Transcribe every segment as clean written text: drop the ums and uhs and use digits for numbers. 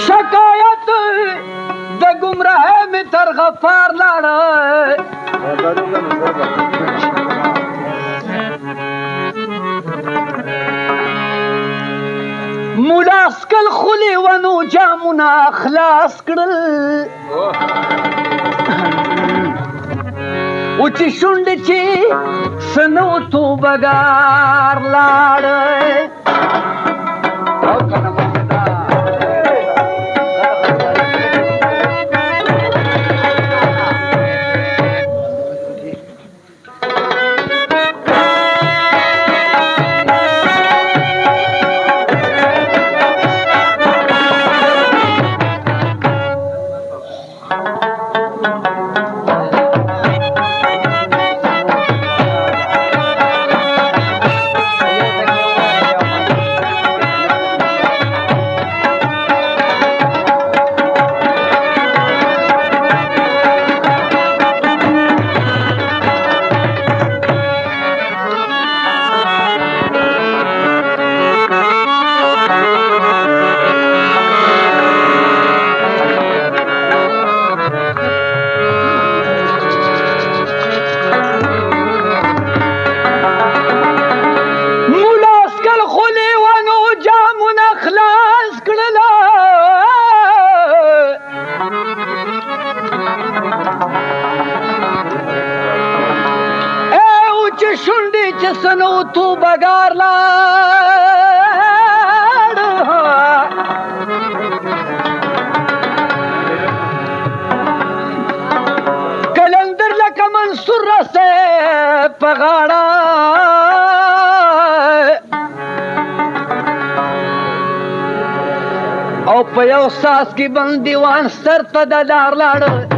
شکایت د گمراه می تر غفار لاړه ملاسکل خلی ونو جامونه خلاص کړل او چې شونډې چې سنو توبګار لاړه سنو تو بگار لاړ کلندر لکه منصور رسه په غاړه او په یو ساس کې بندیوان سر ته د لار لاړ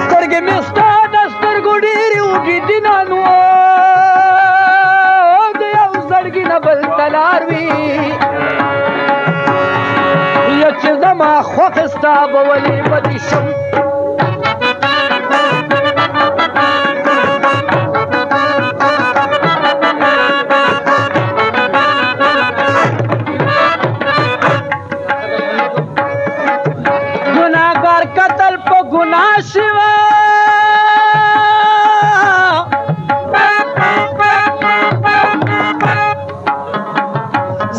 سترګې مې ستا د سترګو ډېرې اوږدې نانو د یو زړګي نه بل ته لار وي یا چې زما خوښ ستا به ولې بدې شم ګناهګار قتل په ګناه شوه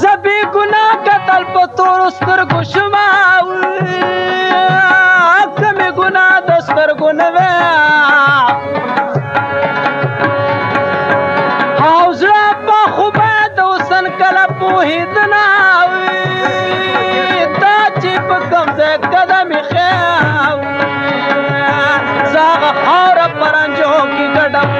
زه بې ګناه قتل په تورو سترګو شومه که مې ګناه د سترګو نه وی او زړه په خو باید اوسن کله پوهېدنه دا چې په کوم ځای قدم ایښی زه هغه خاوره په رنجو کې ګډم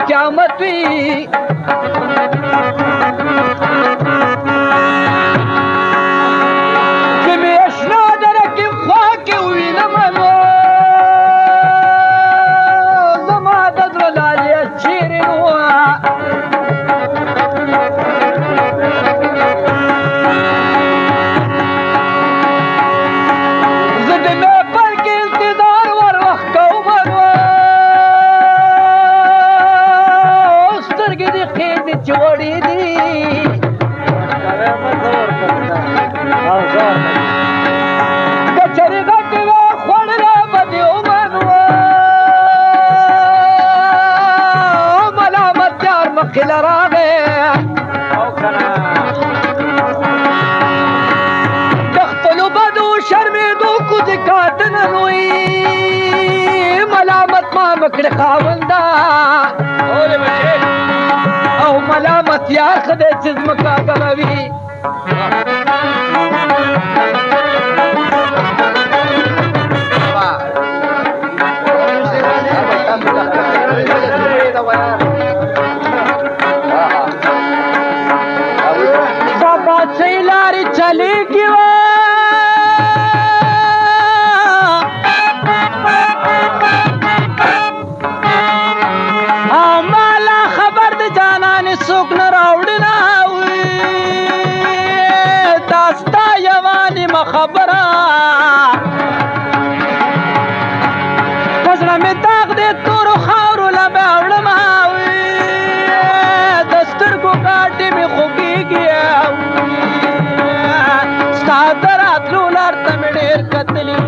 قیامت وی چې مې اشنا درکې خوا کې وینمه زما د زړه لالې چیرې نو زه د محفل کې انتظار ور وخت کوم چوڑی دی کچری گٹی و خوڑلا بدی عمر و ملامت یار مخیل راغے دختلو بدو شرمیدو کود کاتن روی ملامت ما مکڑ خاوندا اولی بچے او ملامت یار خدای چې ځمکه ګروي دا بادشاهي لارې چلېږي څوک نه راوړي نه دا ستا یوه نیمه خبره په زړه مې داغ دی تورو خاورو لمبه وړم د سترګو ګاټې مې خوږېږي ستا د راتلو لار ته مې ډېر کتلي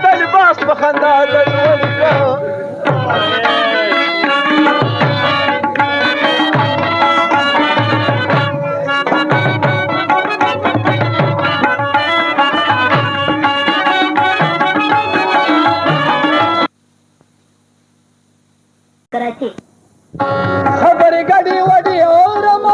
د لباس په خندا ګډون کړه कराची خبرې ګډې وډې اورم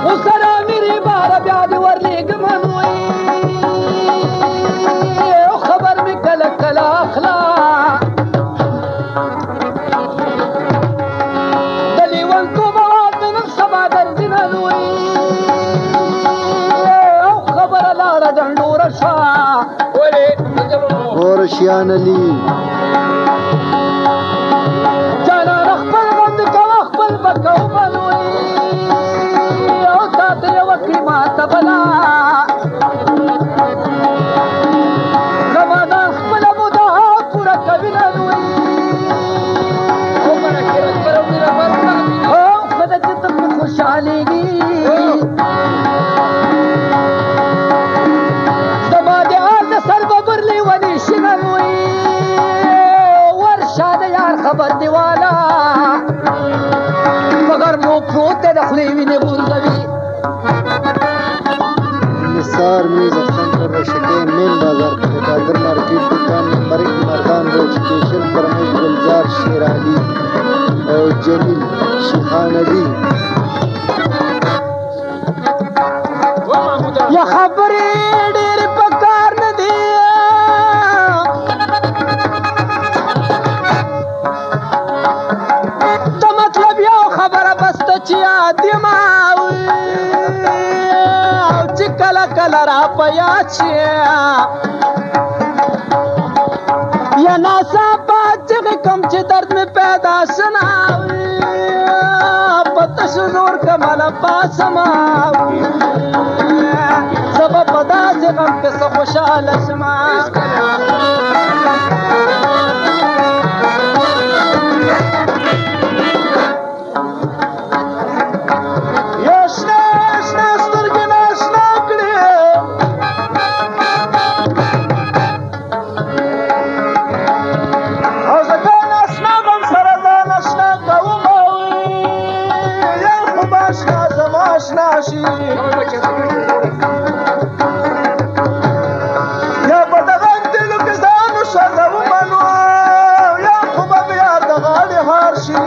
وسره مې باره بیا دې ورلېږم نوی خبر مې کله کله اخلا د لیونتوب اواز مې نن سبا درځي نه نوی اور شیان علی جانان خپل غند کوه خپل بکو بلوي او تاته یو کړي ماته بلا زمانه خپل مودا پورا کوي نه نوي او مرکه کرو میرا مرنا او خدای چې ته خوشاليږي خبر دیوالا مگر مو پروت د خلی ویني ګورځوي نثار میز افغان رشکه مین بازار کادر مارکیٹ دکان نمبر 1 مردان روड स्टेशन पर में गुलजार शेर अली और जमील सुहान अली या خبرې ډېر پکار نه دی کله را پیا چې یا ناڅاپه چغې کوم چې درد مې پیدا شنا پته شو نور کماله پاسما زه به په داسې غم کې څه خوشحاله شمه یا په دغه دلو کې ځانو شغو منو یا خو به بیا د غاړې هار شي